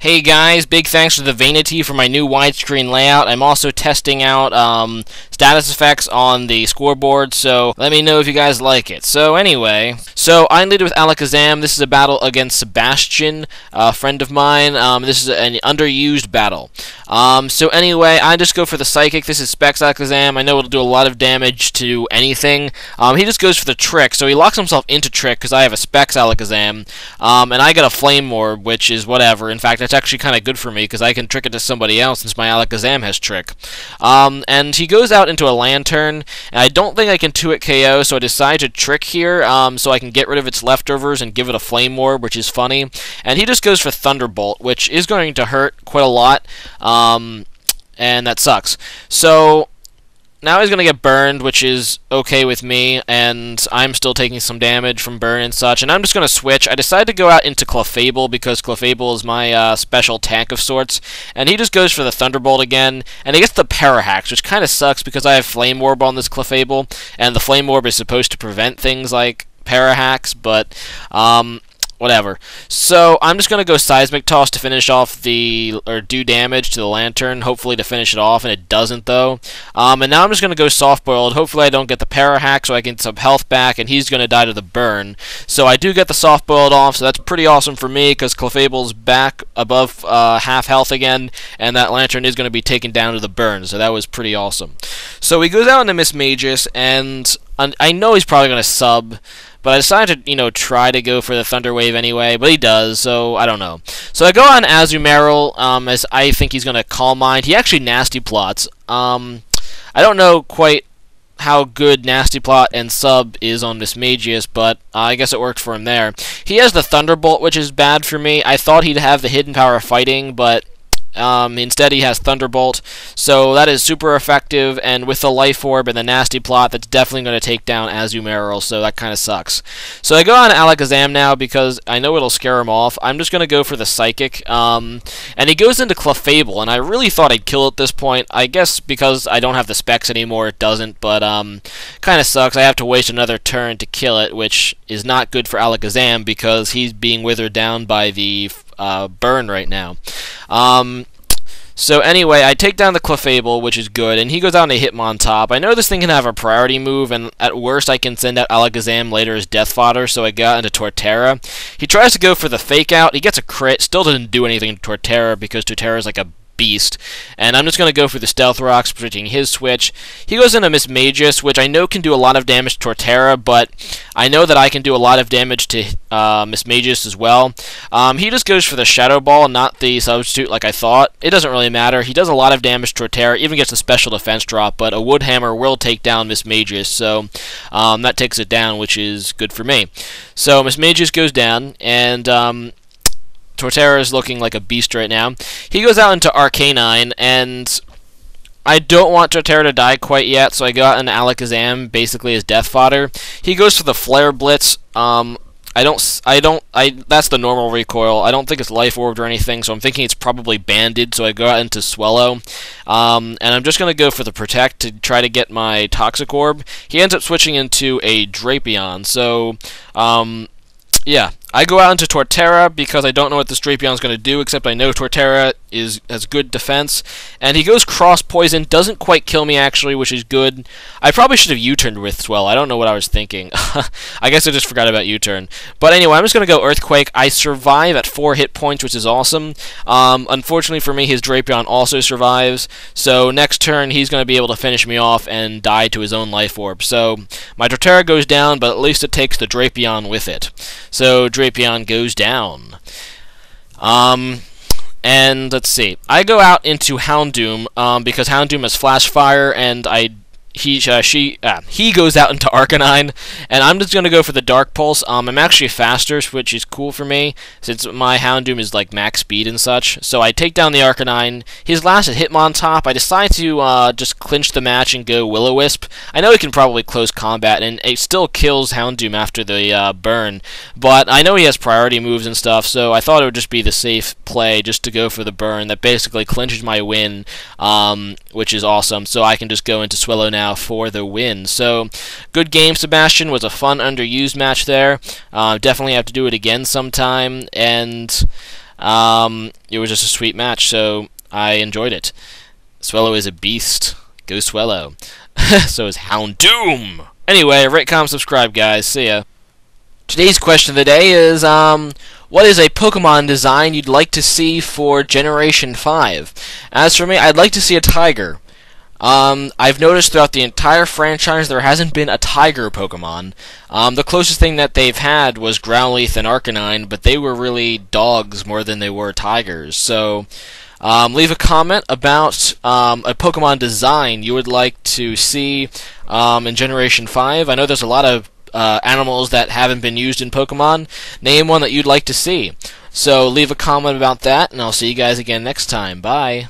Hey guys, big thanks to TheVainity for my new widescreen layout. I'm also testing out status effects on the scoreboard, so let me know if you guys like it. So anyway, I'm leading with Alakazam. This is a battle against Sebastian, a friend of mine. This is an underused battle. So anyway, I just go for the Psychic. This is Specs Alakazam. I know it'll do a lot of damage to anything. He just goes for the Trick, so he locks himself into Trick because I have a Specs Alakazam, and I get a Flame Orb, which is whatever. In fact, it's actually kind of good for me because I can trick it to somebody else since my Alakazam has Trick. And he goes out into a Lantern, and I don't think I can 2-hit KO, so I decide to Trick here so I can get rid of its leftovers and give it a Flame Orb, which is funny. And he just goes for Thunderbolt, which is going to hurt quite a lot, and that sucks. So now he's going to get burned, which is okay with me, and I'm still taking some damage from burn and such, and I'm just going to switch. I decided to go out into Clefable because Clefable is my special tank of sorts, and he just goes for the Thunderbolt again, and he gets the Parahax, which kind of sucks because I have Flame Orb on this Clefable, and the Flame Orb is supposed to prevent things like Parahax, but whatever. So I'm just going to go Seismic Toss to finish off or do damage to the Lantern, hopefully to finish it off, and it doesn't though. And now I'm just going to go Soft Boiled. Hopefully I don't get the Parahack so I can get some health back, and he's going to die to the burn. So I do get the Soft Boiled off, so that's pretty awesome for me because Clefable's back above half health again, and that Lantern is going to be taken down to the burn, so that was pretty awesome. So he goes out into Mismagius, and I know he's probably going to sub, but I decided to, try to go for the Thunder Wave anyway, but he does, so I don't know. So I go on Azumarill, as I think he's going to Calm Mind. He actually Nasty Plots. I don't know quite how good Nasty Plot and Sub is on Mismagius, but I guess it worked for him there. He has the Thunderbolt, which is bad for me. I thought he'd have the Hidden Power of Fighting, but instead he has Thunderbolt, so that is super effective, and with the Life Orb and the Nasty Plot, that's definitely going to take down Azumarill, so that kind of sucks. So I go on Alakazam now because I know it'll scare him off. I'm just going to go for the Psychic, and he goes into Clefable, and I really thought I'd kill it at this point. I guess because I don't have the specs anymore, it doesn't, but kind of sucks. I have to waste another turn to kill it, which is not good for Alakazam because he's being withered down by the burn right now. So anyway, I take down the Clefable, which is good, and he goes out and Hitmontop. I know this thing can have a priority move, and at worst I can send out Alakazam later as Death Fodder, so I got into Torterra. He tries to go for the Fake Out. He gets a crit, still doesn't do anything to Torterra because Torterra is like a beast, and I'm just going to go for the Stealth Rocks, predicting his switch. He goes into Mismagius, which I know can do a lot of damage to Torterra, but I know that I can do a lot of damage to Mismagius as well. He just goes for the Shadow Ball, not the Substitute like I thought. It doesn't really matter. He does a lot of damage to Torterra, even gets a special defense drop, but a Wood Hammer will take down Mismagius, so that takes it down, which is good for me. So Mismagius goes down, and Torterra is looking like a beast right now. He goes out into Arcanine, and I don't want Torterra to die quite yet, so I go out into Alakazam, basically as Death Fodder. He goes for the Flare Blitz. That's the normal recoil. I don't think it's Life Orbed or anything, so I'm thinking it's probably banded, so I go out into Swellow. And I'm just going to go for the Protect to try to get my Toxic Orb. He ends up switching into a Drapion, so yeah, I go out into Torterra because I don't know what this Drapion is going to do, except I know Torterra has good defense. And he goes Cross Poison, doesn't quite kill me actually, which is good. I probably should have U-turned with Swell. I don't know what I was thinking. I guess I just forgot about U-turn. But anyway, I'm just going to go Earthquake. I survive at 4 hit points, which is awesome. Unfortunately for me, his Drapion also survives. So next turn, he's going to be able to finish me off and die to his own Life Orb. So my Torterra goes down, but at least it takes the Drapion with it. So Drapion goes down. And let's see. I go out into Houndoom because Houndoom has Flash Fire, and he goes out into Arcanine, and I'm just going to go for the Dark Pulse. I'm actually faster, which is cool for me, since my Houndoom is like max speed and such. So I take down the Arcanine. His last is Hitmontop. I decide to just clinch the match and go Will-O-Wisp. I know he can probably close combat, and it still kills Houndoom after the burn, but I know he has priority moves and stuff, so I thought it would just be the safe play just to go for the burn. That basically clinches my win, which is awesome, so I can just go into Swellow now for the win. So, good game, Sebastian. Was a fun underused match there. Definitely have to do it again sometime, and It was just a sweet match, so I enjoyed it. Swellow is a beast. Go Swellow. So is Houndoom. Anyway, rate, comment, subscribe, guys. See ya. Today's question of the day is, what is a Pokemon design you'd like to see for Generation 5? As for me, I'd like to see a tiger. I've noticed throughout the entire franchise there hasn't been a tiger Pokemon. The closest thing that they've had was Growlithe and Arcanine, but they were really dogs more than they were tigers. So, leave a comment about a Pokemon design you would like to see in Generation 5. I know there's a lot of animals that haven't been used in Pokemon. Name one that you'd like to see. So leave a comment about that, and I'll see you guys again next time. Bye.